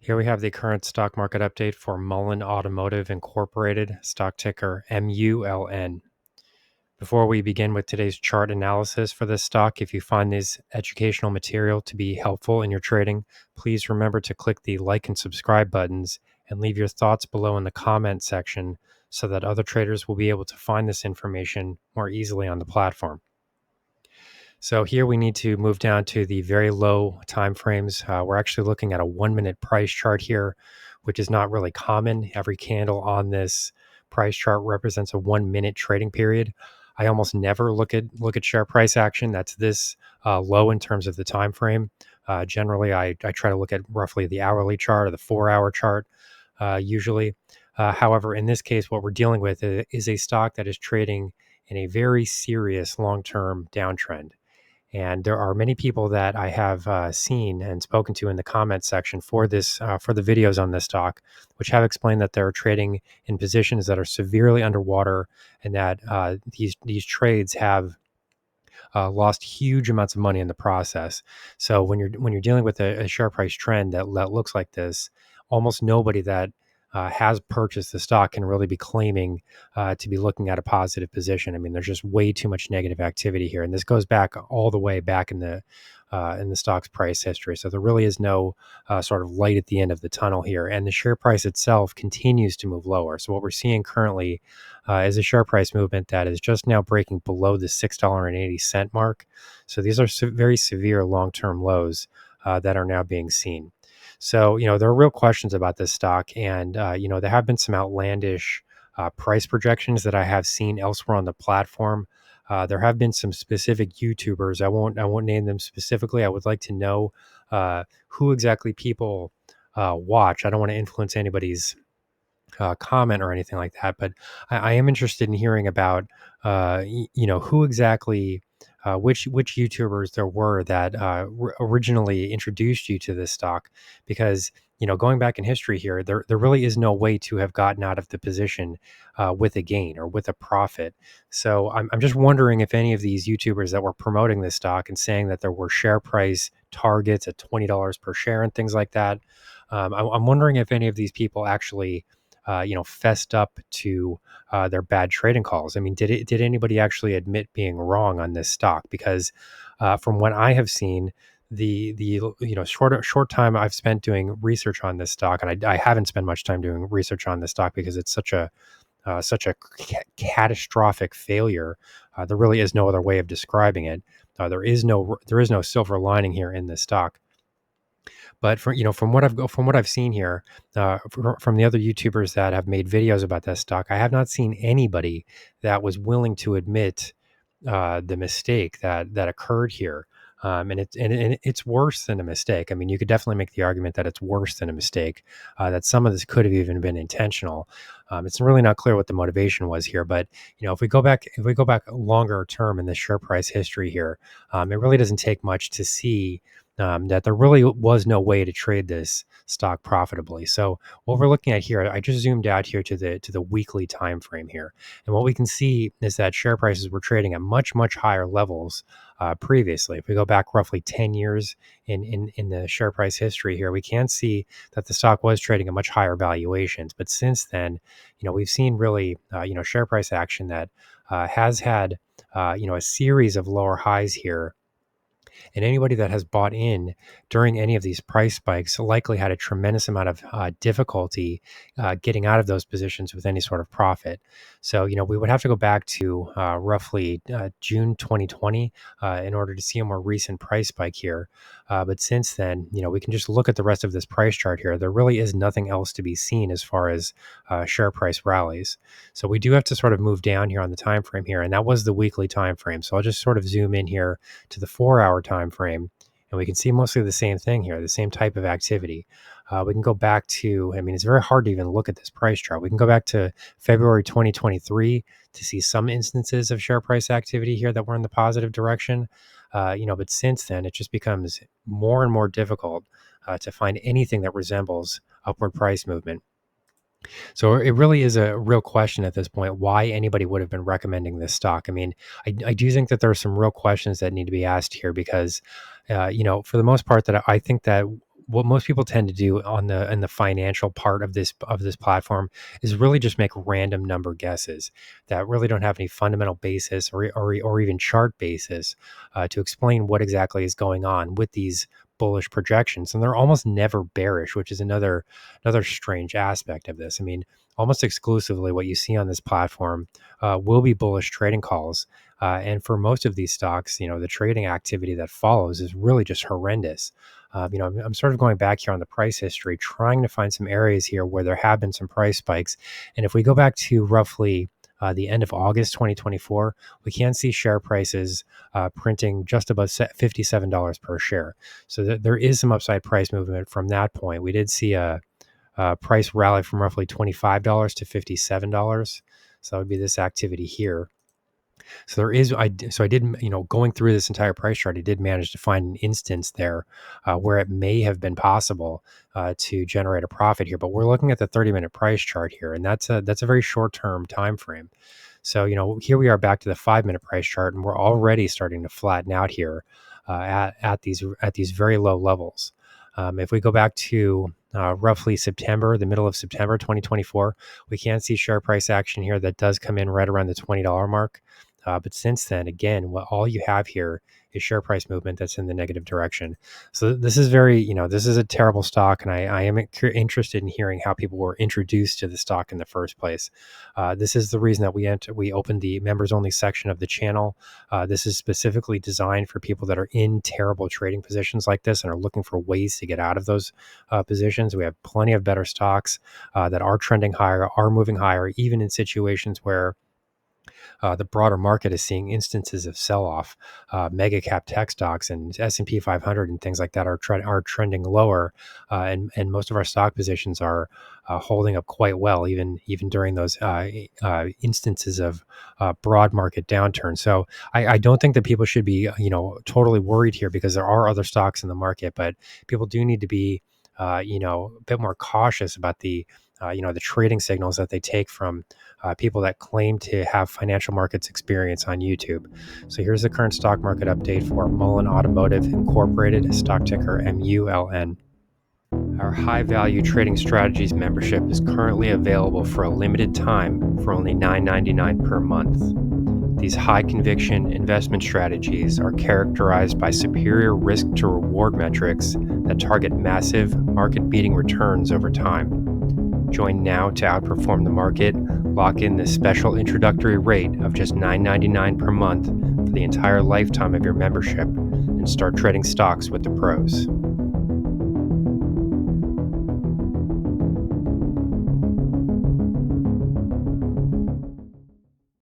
Here we have the current stock market update for Mullen Automotive Incorporated, stock ticker MULN. Before we begin with today's chart analysis for this stock, if you find this educational material to be helpful in your trading, please remember to click the like and subscribe buttons and leave your thoughts below in the comment section so that other traders will be able to find this information more easily on the platform. So here we need to move down to the very low time frames. We're actually looking at a 1 minute price chart here, which is not really common. Every candle on this price chart represents a 1 minute trading period. I almost never look at share price action that's this low in terms of the time frame. Generally, I try to look at roughly the hourly chart or the 4 hour chart usually. However, in this case, what we're dealing with is a stock that is trading in a very serious long-term downtrend. And there are many people that I have seen and spoken to in the comments section for this for the videos on this stock, which have explained that they're trading in positions that are severely underwater, and that these trades have lost huge amounts of money in the process. So when you're dealing with a share price trend that looks like this, almost nobody that has purchased the stock can really be claiming to be looking at a positive position. I mean, there's just way too much negative activity here, and this goes back all the way back in the stock's price history. So there really is no sort of light at the end of the tunnel here, and the share price itself continues to move lower. So what we're seeing currently is a share price movement that is just now breaking below the $6.80 mark. So these are very severe long-term lows that are now being seen. So, there are real questions about this stock, and, there have been some outlandish price projections that I have seen elsewhere on the platform. There have been some specific YouTubers. I won't name them specifically. I would like to know who exactly people watch. I don't want to influence anybody's comment or anything like that, but I am interested in hearing about, who exactly, which YouTubers there were that originally introduced you to this stock, because going back in history here, there really is no way to have gotten out of the position with a gain or with a profit. So I'm just wondering if any of these YouTubers that were promoting this stock and saying that there were share price targets at $20 per share and things like that. I'm wondering if any of these people actually fessed up to their bad trading calls. I mean, did anybody actually admit being wrong on this stock? Because from what I have seen, the short time I've spent doing research on this stock, and I haven't spent much time doing research on this stock because it's such a catastrophic failure. There really is no other way of describing it. There is no silver lining here in this stock. But from what I've seen here, from the other YouTubers that have made videos about that stock, I have not seen anybody that was willing to admit the mistake that occurred here. And it's worse than a mistake. I mean, you could definitely make the argument that it's worse than a mistake. That some of this could have even been intentional. It's really not clear what the motivation was here. But if we go back longer term in the share price history here, it really doesn't take much to see that there really was no way to trade this stock profitably. So what we're looking at here, I just zoomed out here to the weekly time frame here, and what we can see is that share prices were trading at much higher levels previously. If we go back roughly 10 years in the share price history here, we can see that the stock was trading at much higher valuations. But since then, we've seen really share price action that has had a series of lower highs here. And anybody that has bought in during any of these price spikes likely had a tremendous amount of difficulty getting out of those positions with any sort of profit. So, we would have to go back to roughly June 2020 in order to see a more recent price spike here. But since then, we can just look at the rest of this price chart here. There really is nothing else to be seen as far as share price rallies. So we do have to sort of move down here on the time frame here, and that was the weekly time frame. So I'll just sort of zoom in here to the 4 hour time frame, and we can see mostly the same thing here, the same type of activity. We can go back to, I mean, it's very hard to even look at this price chart. We can go back to February 2023 to see some instances of share price activity here that were in the positive direction. But since then, it just becomes more and more difficult to find anything that resembles upward price movement. So it really is a real question at this point why anybody would have been recommending this stock. I mean, I do think that there are some real questions that need to be asked here because, for the most part, that I think that what most people tend to do on the in the financial part of this platform is really just make random number guesses that really don't have any fundamental basis or even chart basis to explain what exactly is going on with these bullish projections, and they're almost never bearish, which is another strange aspect of this. I mean, almost exclusively what you see on this platform will be bullish trading calls, and for most of these stocks, the trading activity that follows is really just horrendous. I'm sort of going back here on the price history, trying to find some areas here where there have been some price spikes. And if we go back to roughly the end of August 2024, we can see share prices printing just above $57 per share. So there is some upside price movement from that point. We did see a price rally from roughly $25 to $57. So that would be this activity here. So I did, going through this entire price chart, I did manage to find an instance there where it may have been possible to generate a profit here. But we're looking at the 30-minute price chart here, and that's a very short-term time frame. So, here we are back to the 5-minute price chart, and we're already starting to flatten out here at these very low levels. If we go back to roughly September, the middle of September 2024, we can see share price action here that does come in right around the $20 mark. But since then, again, all you have here is share price movement that's in the negative direction. So this is this is a terrible stock, and I am interested in hearing how people were introduced to the stock in the first place. This is the reason that we opened the members only section of the channel. This is specifically designed for people that are in terrible trading positions like this and are looking for ways to get out of those positions. We have plenty of better stocks that are trending higher, are moving higher, even in situations where the broader market is seeing instances of sell-off. Mega cap tech stocks and S&P 500 and things like that are trending lower, and most of our stock positions are holding up quite well, even during those instances of broad market downturn. So I don't think that people should be totally worried here, because there are other stocks in the market, but people do need to be a bit more cautious about the trading signals that they take from people that claim to have financial markets experience on YouTube. So here's the current stock market update for Mullen Automotive Incorporated, stock ticker MULN. Our high value trading strategies membership is currently available for a limited time for only $9.99 per month. These high conviction investment strategies are characterized by superior risk to reward metrics that target massive market beating returns over time. Join now to outperform the market. Lock in this special introductory rate of just $9.99 per month for the entire lifetime of your membership, and start trading stocks with the pros.